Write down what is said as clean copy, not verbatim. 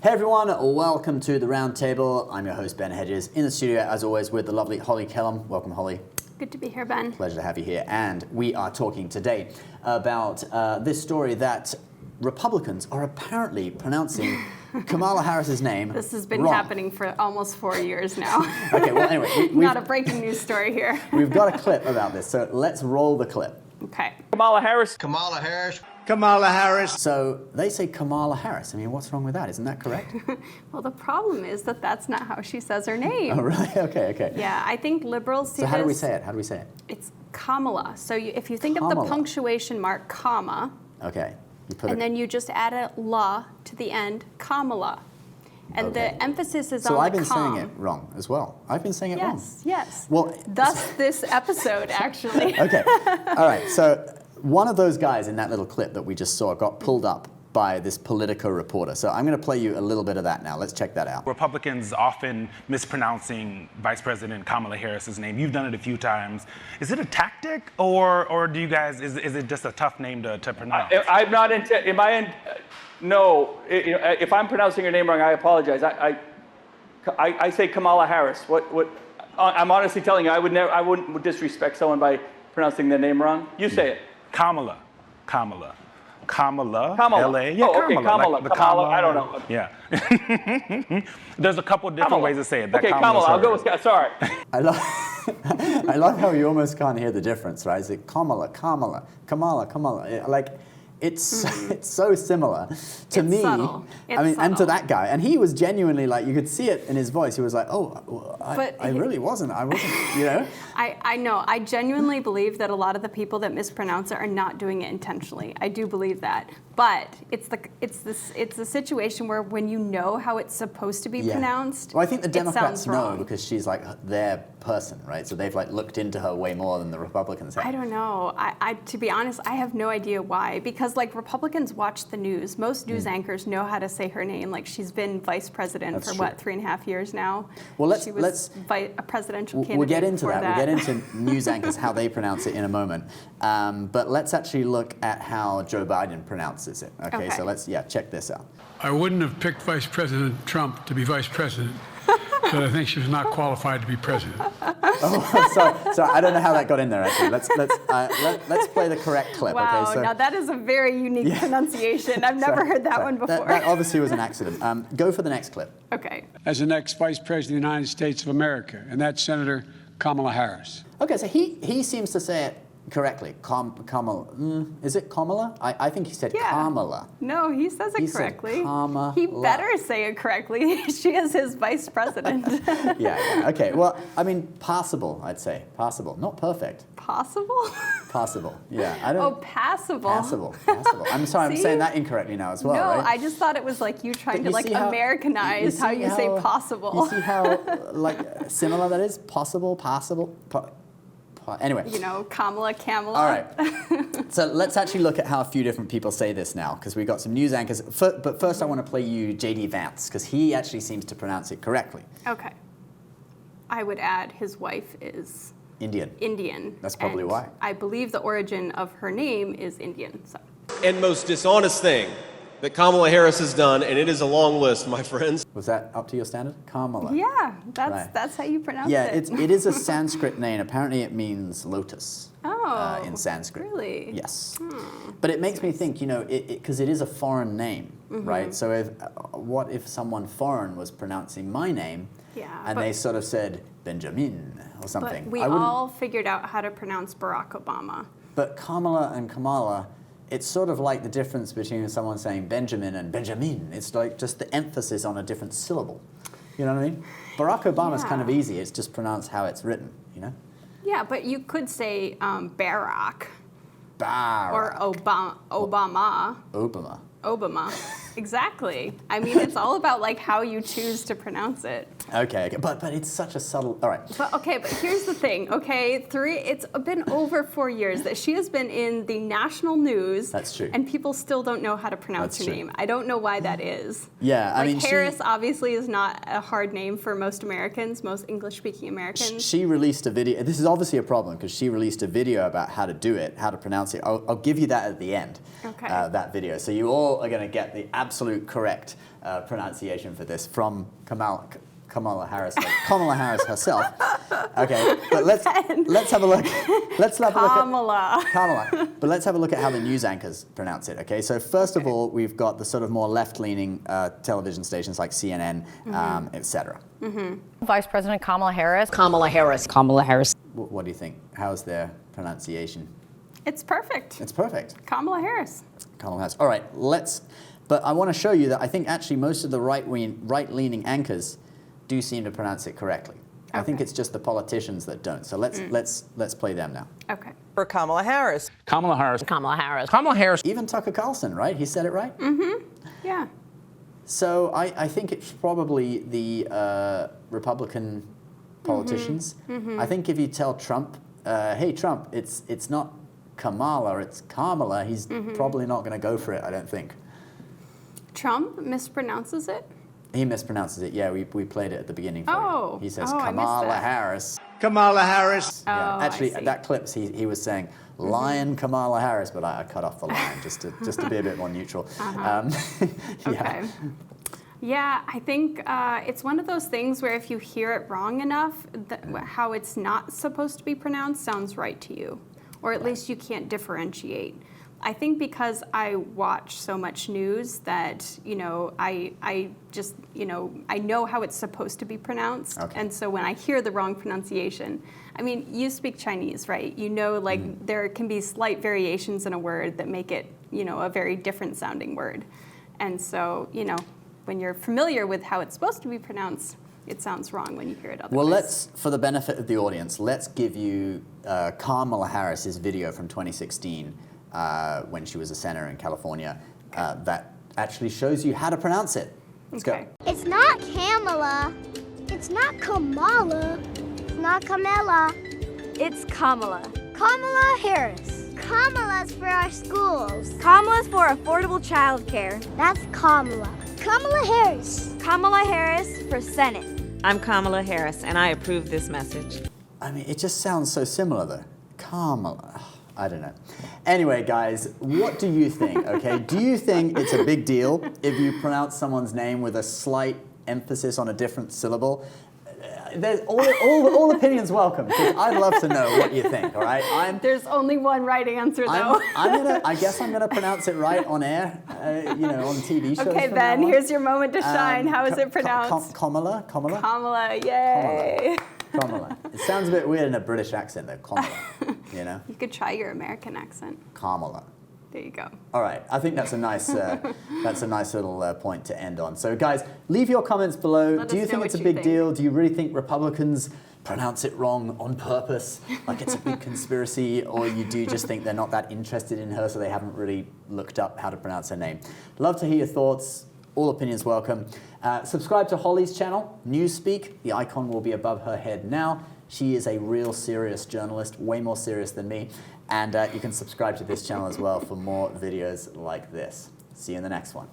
Hey everyone, welcome to the round table. I'm your host, Ben Hedges, in the studio as always with the lovely Holly Kellum. Welcome, Holly. Good to be here, Ben. Pleasure to have you here. And we are talking today about this story that Republicans are apparently pronouncing Kamala Harris's name This has been wrong. happening for almost 4 years now. Okay, well anyway. Not a breaking news story here. We've got a clip about this, so let's roll the clip. Okay. Kamala Harris. Kamala Harris. Kamala Harris. So they say Kamala Harris. I mean, what's wrong with that? Isn't that correct? Well, the problem is that that's not how she says her name. Oh, really? Okay. Yeah, I think liberals see So how do we this- say it? How do we say it? It's Kamala. So if you think of Kamala. the punctuation mark, comma, Okay. You put and then you just add a la to the end, Kamala. And Okay. the emphasis is So on I've the been com. saying it wrong as well. I've been saying it wrong. Yes. Well, Thus this episode, actually. Okay. All right. So one of those guys in that little clip that we just saw got pulled up by this Politico reporter. So I'm going to play you a little bit of that now. Let's check that out. Republicans often mispronouncing Vice President Kamala Harris's name. You've done it a few times. Is it a tactic, or do you guys? Is it just a tough name to pronounce? I'm not into. Am I in? No. If I'm pronouncing your name wrong, I apologize. I say Kamala Harris. What? I'm honestly telling you, I wouldn't disrespect someone by pronouncing their name wrong. You say it. Kamala. Kamala. L-A. Yeah, Oh, okay, Kamala. Like the Kamala. I don't know. Yeah. There's a couple different Kamala. ways to say it. That Okay, Kamala. I'll go with. Sorry. I love how you almost can't hear the difference, right? Is it Kamala? Like, it's so similar to It's me. subtle. I mean, It's and to subtle. that guy, and he was genuinely like, you could see it in his voice. He was like, "Oh, well, I really wasn't. I wasn't." You know. I know. I genuinely believe that a lot of the people that mispronounce it are not doing it intentionally. I do believe that. But it's the situation where when you know how it's supposed to be pronounced, Well, I think the it Democrats sounds know wrong. because she's like their person, right? So they've like looked into her way more than the Republicans have. I don't know. I to be honest, I have no idea why. Because like Republicans watch the news. Most news anchors know how to say her name. Like she's been vice president That's for true. what, 3.5 years now. Well, she was a presidential candidate. We'll get into before that. We'll get into news anchors, how they pronounce it in a moment. But let's actually look at how Joe Biden pronounces it. Okay. So let's check this out. I wouldn't have picked Vice President Trump to be vice president, but I think she was not qualified to be president. Oh, so I don't know how that got in there. Actually, let's play the correct clip. Wow, Okay. So now that is a very unique pronunciation. I've never heard that one before. That obviously was an accident. Go for the next clip. Okay. As the next Vice President of the United States of America, and that's Senator Kamala Harris. Okay. So he seems to say it correctly. Kamala. Is it Kamala? I think he said Kamala. No, he says it He said correctly. Kamala. He better say it correctly. She is his vice president. Yeah. Okay. Well, I mean, passable. I'd say passable. Not perfect. Possible? Passable. Yeah. I don't. Oh, passable. Passable. I'm sorry. I'm See? saying that incorrectly now as well. No, right? I just thought it was like you trying But to you like see how- Americanize how you say possible. You see how like similar that is? Possible. Anyway. You know, Kamala. All right. So let's actually look at how a few different people say this now, because we've got some news anchors. But first, I want to play you JD Vance, because he actually seems to pronounce it correctly. Okay. I would add his wife is Indian. That's probably and why. I believe the origin of her name is Indian. So. And most dishonest thing that Kamala Harris has done, and it is a long list, my friends. Was that up to your standard? Kamala. Yeah, Right. that's how you pronounce Yeah, it. it is a Sanskrit name. Apparently, it means lotus. Oh, in Sanskrit. Really? Yes. But it makes me think, you know, because it is a foreign name, right? So what if someone foreign was pronouncing my name, and they sort of said Benjamin or something? But we all figured out how to pronounce Barack Obama. But Kamala and Kamala, it's sort of like the difference between someone saying Benjamin and Benjamin. It's like just the emphasis on a different syllable. You know what I mean? Barack Obama's kind of easy. It's just pronounced how it's written, you know? Yeah, but you could say Barack. Barack. Or Obama. Obama. Exactly. I mean, it's all about like how you choose to pronounce it. Okay, but it's such a subtle. All right. But here's the thing. Okay, it's been over 4 years that she has been in the national news. That's true. And people still don't know how to pronounce her name. I don't know why that is. Yeah, I mean, Harris obviously is not a hard name for most Americans, most English-speaking Americans. She released a video. This is obviously a problem because she released a video about how to do it, how to pronounce it. I'll give you that at the end. Okay. That video, so you all are going to get the absolute correct pronunciation for this from Kamala Harris, Kamala Harris herself. Okay, but let's have a look. Let's have a look at Kamala. But let's have a look at how the news anchors pronounce it. Okay, so first of all, we've got the sort of more left-leaning television stations like CNN, etc. Vice President Kamala Harris. Kamala Harris. Kamala Harris. What do you think? How's their pronunciation? It's perfect. It's perfect. Kamala Harris. Kamala Harris. All right, but I want to show you that I think actually most of the right-leaning anchors do seem to pronounce it correctly. I think it's just the politicians that don't. So let's play them now. Okay. For Kamala Harris. Kamala Harris. Kamala Harris. Kamala Harris. Even Tucker Carlson, right? He said it right? Mm-hmm. Yeah. So I think it's probably the Republican politicians. I think if you tell Trump, hey Trump, it's not Kamala, it's Kamala, he's probably not going to go for it, I don't think. Trump mispronounces it? He mispronounces it. Yeah, we played it at the beginning for you. He says I missed Kamala that. Harris. Kamala Harris. Yeah. Oh, Actually, I see. that clip, he was saying Lion Kamala Harris, but I cut off the lion just to be a bit more neutral. Okay. Yeah, I think it's one of those things where if you hear it wrong enough, how it's not supposed to be pronounced sounds right to you, or at least you can't differentiate. I think because I watch so much news that, I just, I know how it's supposed to be pronounced. Okay. And so when I hear the wrong pronunciation, I mean, you speak Chinese, right? You know, there can be slight variations in a word that make it, a very different sounding word. And so, when you're familiar with how it's supposed to be pronounced, it sounds wrong when you hear it otherwise. Well, for the benefit of the audience, let's give you Kamala Harris's video from 2016 when she was a senator in California that actually shows you how to pronounce it. Let's go. It's not Kamala. It's not Kamala. It's not Kamala. It's Kamala. Kamala Harris. Kamala's for our schools. Kamala's for affordable childcare. That's Kamala. Kamala Harris. Kamala Harris for Senate. I'm Kamala Harris, and I approve this message. I mean, it just sounds so similar, though. Kamala. I don't know. Anyway, guys, what do you think, okay? Do you think it's a big deal if you pronounce someone's name with a slight emphasis on a different syllable? There's all opinions welcome, because I'd love to know what you think, all right? There's only one right answer, though. I guess I'm gonna pronounce it right on air, on TV shows. Okay, Ben, here's your moment to shine. How is it pronounced? Kamala? Kamala, yay. Kamala. It sounds a bit weird in a British accent, though. Kamala. You could try your American accent. Kamala. There you go. All right, I think that's a nice little point to end on. So, guys, leave your comments below. Do you think it's a big deal? Do you really think Republicans pronounce it wrong on purpose, like it's a big conspiracy, or you do just think they're not that interested in her, so they haven't really looked up how to pronounce her name? Love to hear your thoughts. All opinions welcome. Subscribe to Holly's channel, Newspeak. The icon will be above her head now. She is a real serious journalist, way more serious than me. And you can subscribe to this channel as well for more videos like this. See you in the next one.